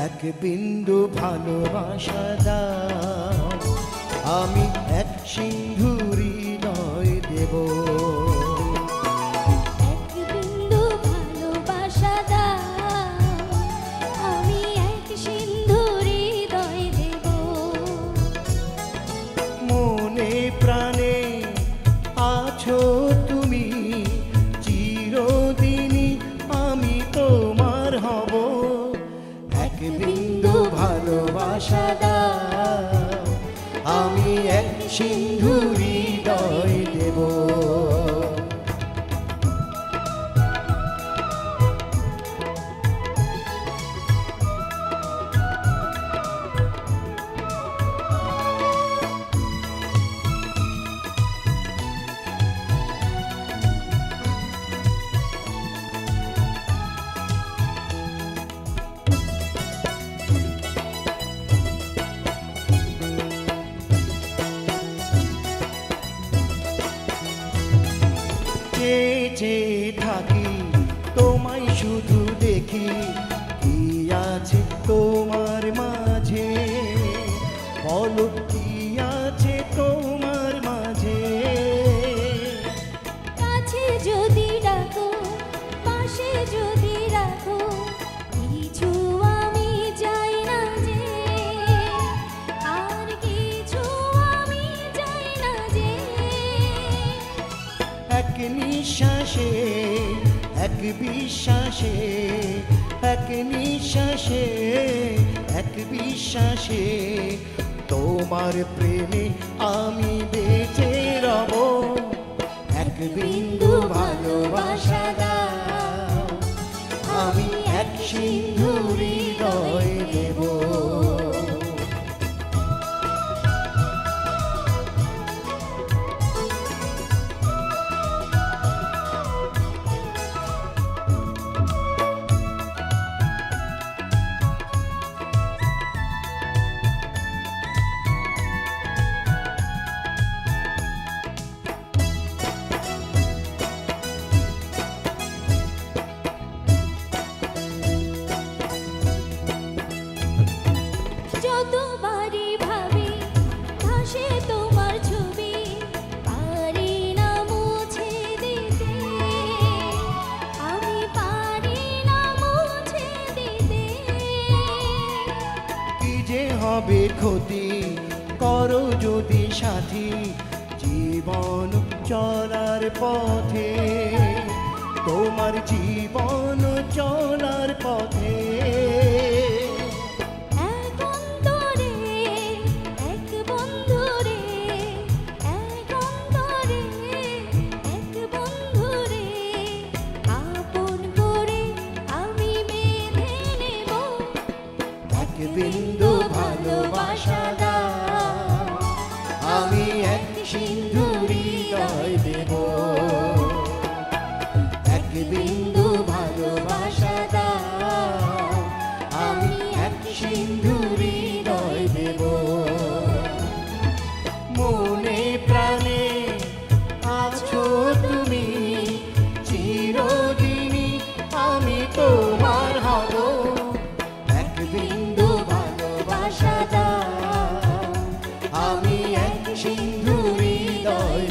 এক বিন্দু ভালোবাসা দাও, আমি এক সিন্ধু হৃদয় দেব। এক বিন্দু ভালোবাসা দাও, আমি এক সিন্ধু হৃদয় দেব। মনে প্রাণে আছো তুমি, চিরদিনই আমি তোমার হব। এক বিন্দু ভালোবাসা দাও, আমি এক সিন্ধু হৃদয় দেব। চেয়ে থাকি তোমায় শুধু দেখি, কি আছে তোমার মাঝে, বলো কি আছে তোমার মাঝে। কাছে যদি ডাকো, পাশে যদি রাখো, কিছু আমি চাই না যে, আর কিছু আমি চাই না যে। এক নিঃশ্বাসে এক বিশ্বাসে, এক নিঃশ্বাসে এক বিশ্বাসে, তোমার প্রেমে আমি বেঁচে রব। এক বিন্দু ভালোবাসা দাও, আমি এক সিন্ধু হৃদয় দেব। যতবারই ভাবি ভাসে তোমার ছবি, পারি না মুছে দিতে, আমি পারি না মুছে দিতে। কি যে হবে ক্ষতি করো যদি সাথী, জীবন চলার পথে, তোমার জীবন চলার পথে। এক অন্তরে এক বন্ধুরে, এক অন্তরে এক বন্ধুরে, আপন করে আমি বেঁধে নেব। এক বিন্দু ভালোবাসা দাও, আমি এক সিন্ধু হৃদয় দেব। এক বিন্দু ভালোবাসা দাও, আমি এক সিন্ধু হৃদয় দেব। মনে প্রাণে আছো তুমি, চিরদিনই আমি তোমার হব। এক বিন্দু ভালোবাসা দাও, আমি এক সিন্ধু হৃদয়